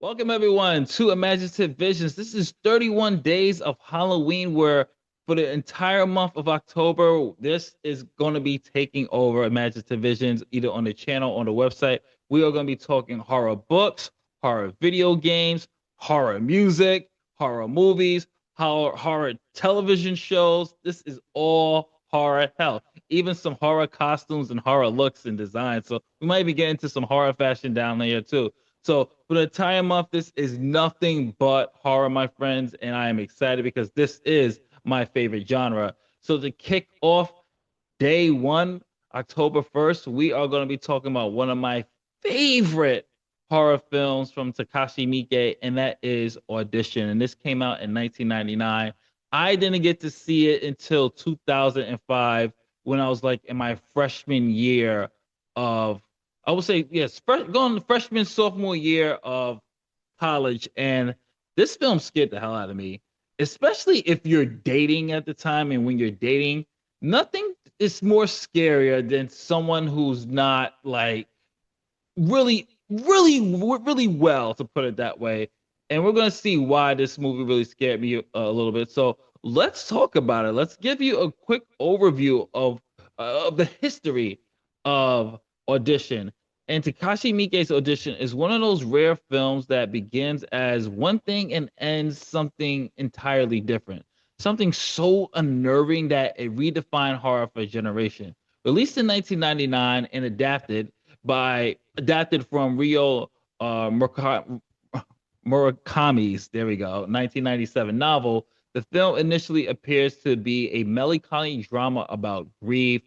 Welcome everyone to Imaginative Visions. This is 31 days of Halloween where for the entire month of October, this is going to be taking over Imaginative Visions either on the channel or on the website. We are going to be talking horror books, horror video games, horror music, horror movies, horror television shows. This is all horror hell. Even some horror costumes and horror looks and designs. So we might be getting into some horror fashion down there too. So for the entire month, this is nothing but horror, my friends, and I am excited because this is my favorite genre. So to kick off day one, October 1st, we are going to be talking about one of my favorite horror films from Takashi Miike, and that is Audition. And this came out in 1999. I didn't get to see it until 2005 when I was like in my freshman year of, I would say, yes, going to freshman, sophomore year of college. And this film scared the hell out of me, especially if you're dating at the time. And when you're dating, nothing is more scarier than someone who's not like really well, to put it that way. And we're going to see why this movie really scared me a little bit. So let's talk about it. Let's give you a quick overview of the history of Audition. And Takashi Miike's Audition is one of those rare films that begins as one thing and ends something entirely different. Something so unnerving that it redefined horror for a generation. Released in 1999 and adapted from Rio Murakami's, there we go, 1997 novel. The film initially appears to be a melancholy drama about grief,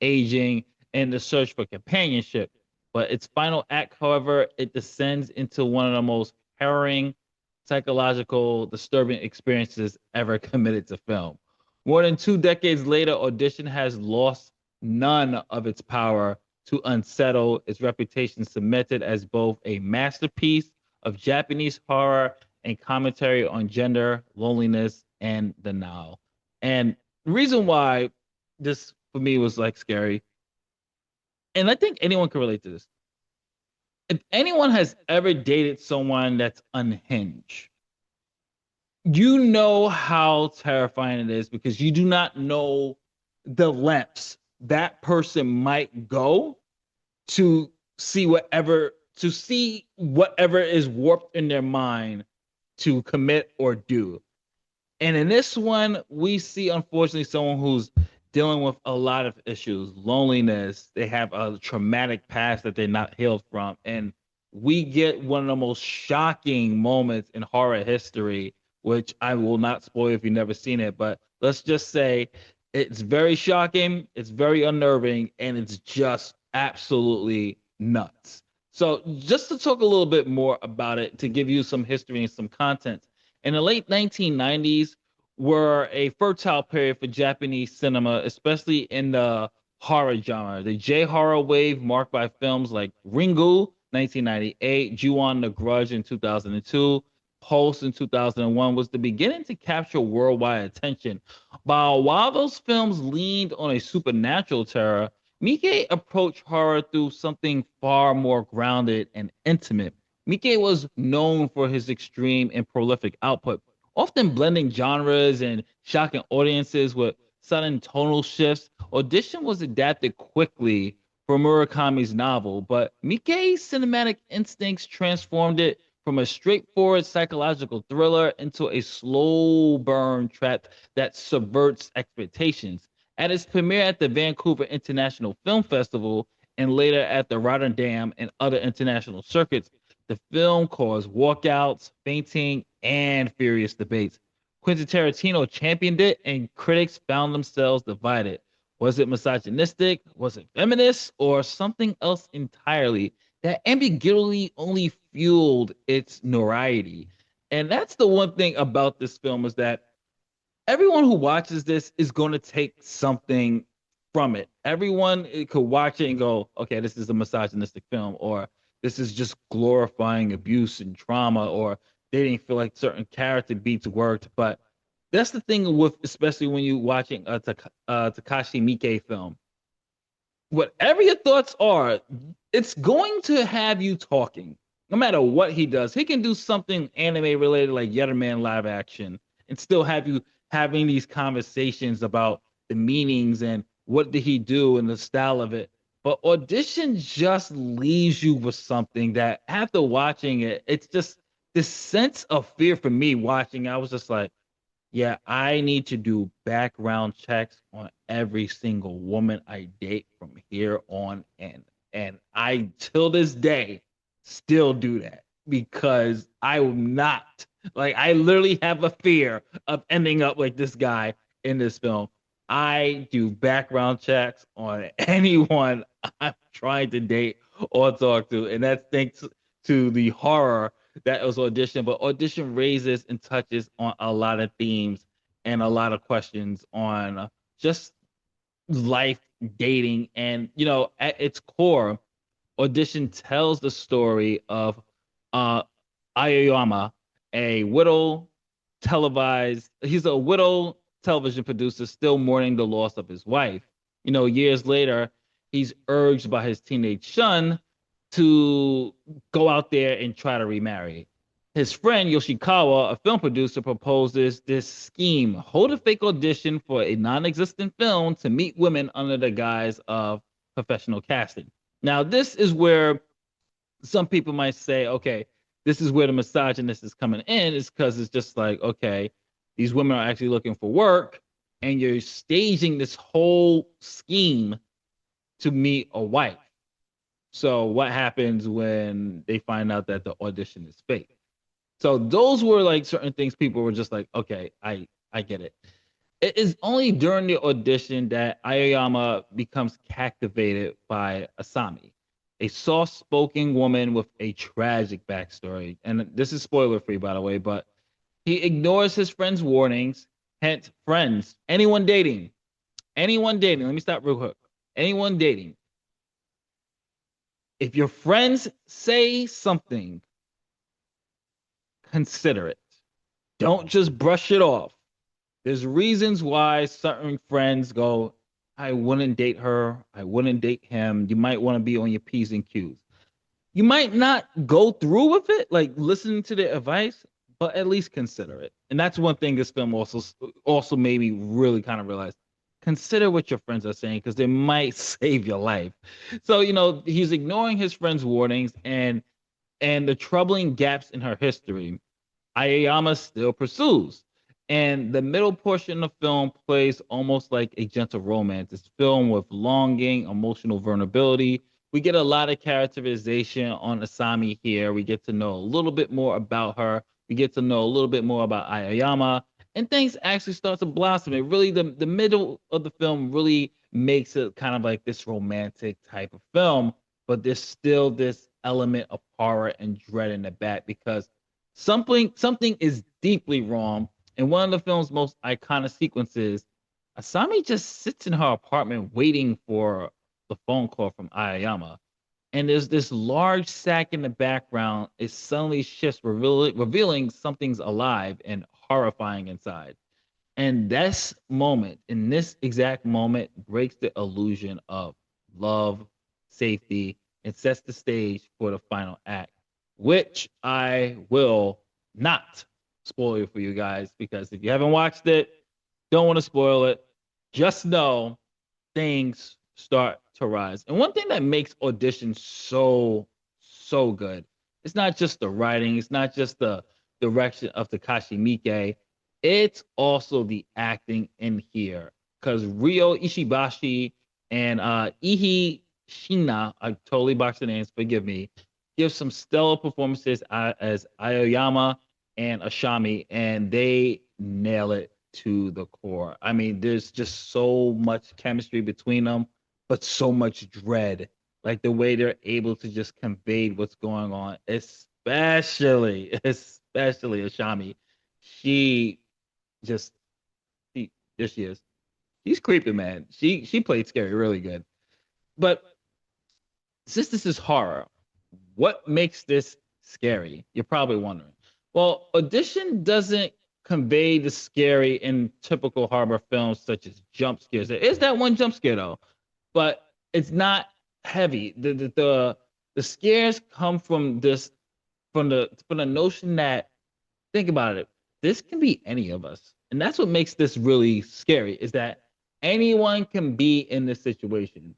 aging, and the search for companionship. But its final act, however, it descends into one of the most harrowing, psychological, disturbing experiences ever committed to film. More than 2 decades later, Audition has lost none of its power to unsettle, its reputation cemented as both a masterpiece of Japanese horror and commentary on gender, loneliness, and denial. And the reason why this for me was like scary, and I think anyone can relate to this. If anyone has ever dated someone that's unhinged, you know how terrifying it is because you do not know the lengths that person might go to see whatever is warped in their mind to commit or do. And in this one, we see unfortunately someone who's dealing with a lot of issues, loneliness. They have a traumatic past that they're not healed from. And we get one of the most shocking moments in horror history, which I will not spoil if you've never seen it, but let's just say it's very shocking, it's very unnerving, and it's just absolutely nuts. So, just to talk a little bit more about it, to give you some history and some content, in the late 1990s were a fertile period for Japanese cinema, especially in the horror genre. The J horror wave, marked by films like Ringu, 1998, Ju-on the Grudge in 2002, Pulse in 2001, was the beginning to capture worldwide attention. While those films leaned on a supernatural terror, Miike approached horror through something far more grounded and intimate. Miike was known for his extreme and prolific output, often blending genres and shocking audiences with sudden tonal shifts. Audition was adapted quickly for Murakami's novel, but Miike's cinematic instincts transformed it from a straightforward psychological thriller into a slow burn trap that subverts expectations. At its premiere at the Vancouver International Film Festival and later at the Rotterdam and other international circuits, the film caused walkouts, fainting, and furious debates. Quentin Tarantino championed it, and critics found themselves divided. Was it misogynistic? Was it feminist? Or something else entirely? That ambiguity only fueled its notoriety. And that's the one thing about this film is that everyone who watches this is going to take something from it. Everyone could watch it and go, okay, this is a misogynistic film, or this is just glorifying abuse and trauma, or they didn't feel like certain character beats worked. But that's the thing with, especially when you're watching a Takashi Miike film. Whatever your thoughts are, it's going to have you talking. no matter what he does, he can do something anime related like Yetterman live action and still have you having these conversations about the meanings and what did he do and the style of it. But Audition just leaves you with something that after watching it, it's just this sense of fear for me watching. I was just like, yeah, I need to do background checks on every single woman I date from here on in. And I, till this day, still do that because I am not like, I literally have a fear of ending up like this guy in this film. I do background checks on anyone I'm trying to date or talk to. And that's thanks to the horror that was Audition, but Audition raises and touches on a lot of themes and a lot of questions on just life, dating, and at its core, Audition tells the story of uh, Aoyama, a widow televised. He's a widow television producer still mourning the loss of his wife. Years later, he's urged by his teenage son to go out there and try to remarry. His friend Yoshikawa, a film producer, proposes this scheme: hold a fake audition for a non existent film to meet women under the guise of professional casting. Now, this is where some people might say, okay, this is where the misogynist is coming in, is because it's just like, okay, these women are actually looking for work, and you're staging this whole scheme to meet a wife. So, what happens when they find out that the audition is fake? So, those were like certain things people were just like, okay, I get it. It is only during the audition that Aoyama becomes captivated by Asami, a soft spoken woman with a tragic backstory. And this is spoiler free, by the way, but he ignores his friends' warnings. Hence, friends, anyone dating, let me stop real quick. Anyone dating, if your friends say something, consider it. Don't just brush it off. There's reasons why certain friends go, I wouldn't date her. I wouldn't date him. You might want to be on your P's and Q's. You might not go through with it, like listening to their advice, but at least consider it. And that's one thing this film also made me really kind of realize. Consider what your friends are saying because they might save your life. So, he's ignoring his friends' warnings and the troubling gaps in her history. Aoyama still pursues. And the middle portion of the film plays almost like a gentle romance. It's filmed with longing, emotional vulnerability. We get a lot of characterization on Asami here. We get to know a little bit more about her. We get to know a little bit more about Aoyama. And things actually start to blossom. It really, the middle of the film really makes it kind of like this romantic type of film. But there's still this element of horror and dread in the back because something is deeply wrong. In one of the film's most iconic sequences, Asami just sits in her apartment waiting for the phone call from Aoyama. And there's this large sack in the background. It suddenly shifts, revealing something's alive and horrifying inside. And in this exact moment, breaks the illusion of love, safety, and sets the stage for the final act, which I will not spoil it for you guys because if you haven't watched it, don't want to spoil it. Just know things start to rise. And one thing that makes Audition so good, it's not just the writing, it's not just the direction of Takashi Miike, it's also the acting in here. Because Ryo Ishibashi and Ihi Shina, I totally botched the names, forgive me, give some stellar performances as Aoyama and Ashami, and they nail it to the core. I mean, there's just so much chemistry between them, but so much dread. Like the way they're able to just convey what's going on, especially Ashami. She just there she is. She's creepy, man. She played scary really good. But since this is horror, what makes this scary? You're probably wondering. Well, Audition doesn't convey the scary in typical horror films such as jump scares. There is that one jump scare though, but it's not heavy. The scares come from this from the notion that, think about it, this can be any of us, and that's what makes this really scary. Is that anyone can be in this situation.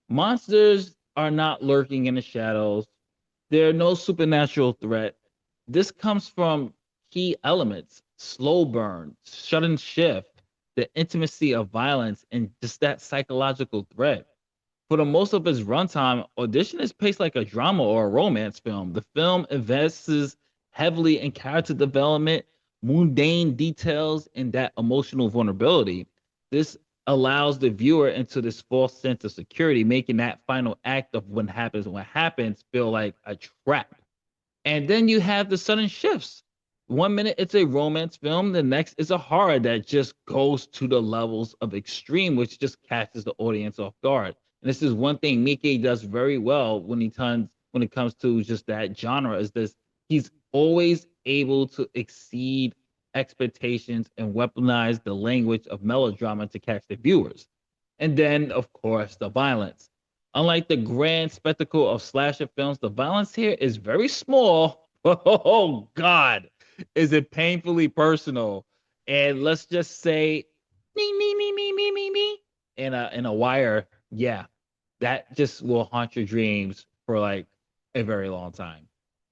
Monsters are not lurking in the shadows. There are no supernatural threat. This comes from key elements: slow burn, sudden shift, the intimacy of violence, and just that psychological threat. For the most of its runtime, Audition is paced like a drama or a romance film. The film invests heavily in character development, mundane details, and that emotional vulnerability. This allows the viewer into this false sense of security, making that final act of what happens feel like a trap. And then you have the sudden shifts. One minute it's a romance film, the next is a horror that just goes to the levels of extreme, which just catches the audience off guard. And this is one thing Miike does very well when it comes to just that genre, is this: he's always able to exceed expectations and weaponize the language of melodrama to catch the viewers. And then, of course, the violence. Unlike the grand spectacle of slasher films, the violence here is very small. Oh God, is it painfully personal? And let's just say, me, in a wire. Yeah, that just will haunt your dreams for like a very long time.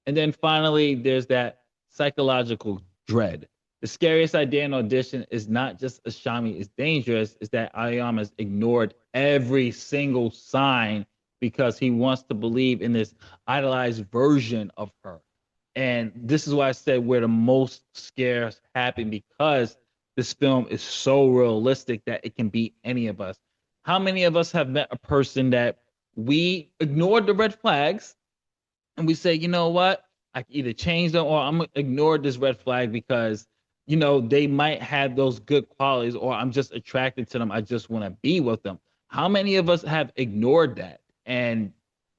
And then finally, there's that psychological dread. The scariest idea in Audition is not just Ashami is dangerous, is that Aoyama's ignored every single sign because he wants to believe in this idolized version of her. And this is why I said where the most scares happen, because this film is so realistic that it can be any of us. How many of us have met a person that we ignored the red flags and we say, you know what? I can either change them or I'm gonna ignore this red flag because they might have those good qualities, or I'm just attracted to them. I just want to be with them. How many of us have ignored that? And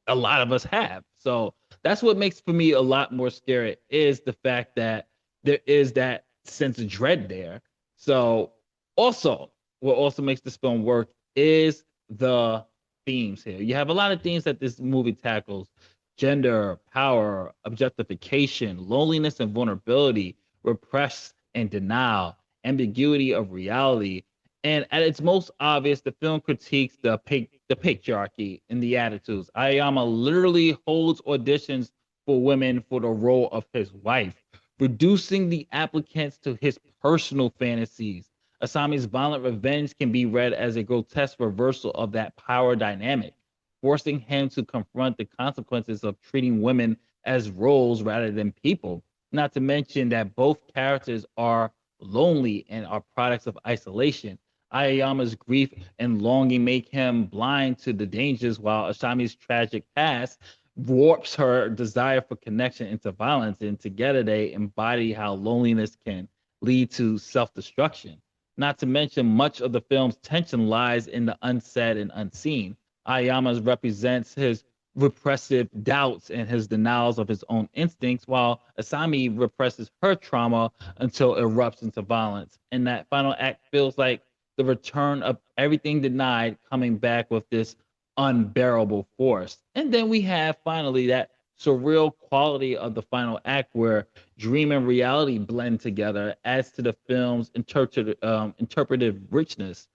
a lot of us have. So that's what makes for me a lot more scary, is the fact that there is that sense of dread there. So also, what also makes this film work is the themes here. You have a lot of themes that this movie tackles: gender, power, objectification, loneliness and vulnerability, repressed and denial, ambiguity of reality. And at its most obvious, the film critiques the patriarchy and the attitudes. Ayama literally holds auditions for women for the role of his wife, reducing the applicants to his personal fantasies. Asami's violent revenge can be read as a grotesque reversal of that power dynamic, forcing him to confront the consequences of treating women as roles rather than people. Not to mention that both characters are lonely and are products of isolation. Ayama's grief and longing make him blind to the dangers, while Asami's tragic past warps her desire for connection into violence. And together they embody how loneliness can lead to self destruction. Not to mention, much of the film's tension lies in the unsaid and unseen. Ayama represents his repressive doubts and his denials of his own instincts, while Asami represses her trauma until it erupts into violence. And that final act feels like the return of everything denied coming back with this unbearable force. And then we have finally that surreal quality of the final act where dream and reality blend together, adds to the film's interpretive richness.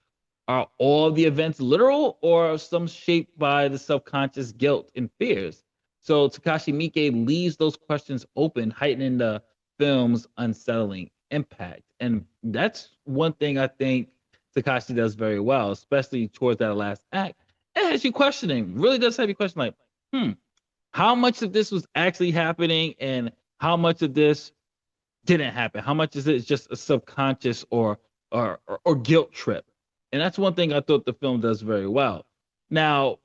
Are all the events literal, or are some shaped by the subconscious guilt and fears? So Takashi Miike leaves those questions open, heightening the film's unsettling impact. And that's one thing I think Takashi does very well, especially towards that last act. It has you questioning, really does have you questioning, like, hmm, how much of this was actually happening and how much of this didn't happen? How much is it just a subconscious or guilt trip? And that's one thing I thought the film does very well. Now,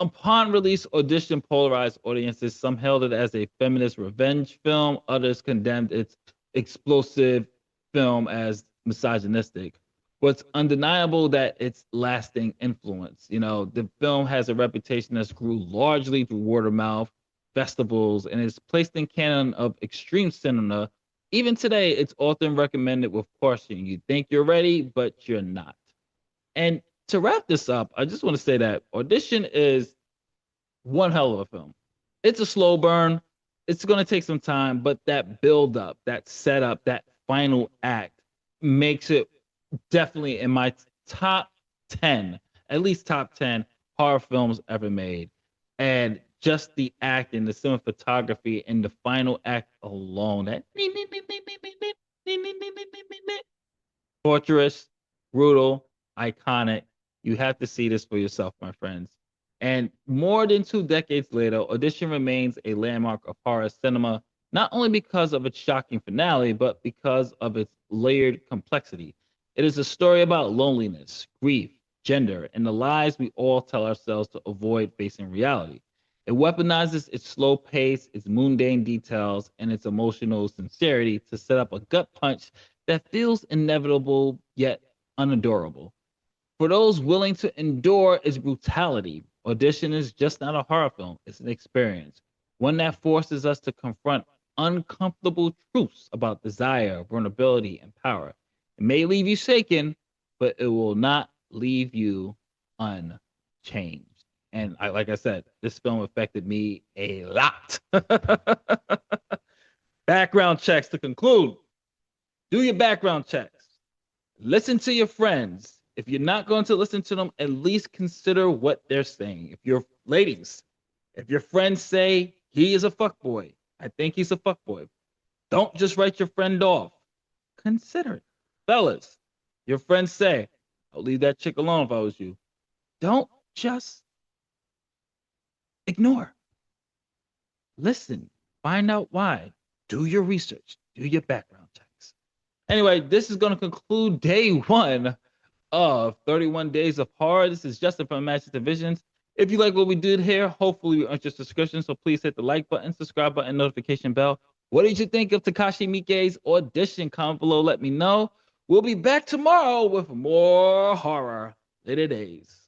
upon release, Audition polarized audiences. Some hailed it as a feminist revenge film. Others condemned its explosive film as misogynistic. What's undeniable that its lasting influence. The film has a reputation that's grew largely through word of mouth, festivals, and is placed in canon of extreme cinema. Even today, it's often recommended with caution. You think you're ready, but you're not. And to wrap this up, I just want to say that Audition is one hell of a film. It's a slow burn. it's going to take some time, but that build up, that setup, that final act makes it definitely in my top 10, at least top 10 horror films ever made. And just the acting, the cinematography, and the final act alone, that torturous, brutal, iconic. You have to see this for yourself, my friends. And more than 2 decades later, Audition remains a landmark of horror cinema, not only because of its shocking finale, but because of its layered complexity. It is a story about loneliness, grief, gender, and the lies we all tell ourselves to avoid facing reality. It weaponizes its slow pace, its mundane details, and its emotional sincerity to set up a gut punch that feels inevitable yet unadorable. For those willing to endure its brutality, Audition is just not a horror film, it's an experience. One that forces us to confront uncomfortable truths about desire, vulnerability, and power. It may leave you shaken, but it will not leave you unchanged. And like I said, this film affected me a lot. Background checks to conclude. Do your background checks. Listen to your friends. If you're not going to listen to them, at least consider what they're saying. If you're ladies, if your friends say he is a fuckboy, I think he's a fuckboy. Don't just write your friend off. Consider it. Fellas, your friends say, I'll leave that chick alone if I was you. Don't just ignore. Listen. Find out why. Do your research. Do your background checks. Anyway, this is going to conclude day one of 31 Days of Horror. This is Justin from Imaginative Visions. If you like what we did here, hopefully we earned your subscription. So please hit the like button, subscribe button, notification bell. What did you think of Takashi Miike's Audition? Comment below. Let me know. We'll be back tomorrow with more horror. Later days.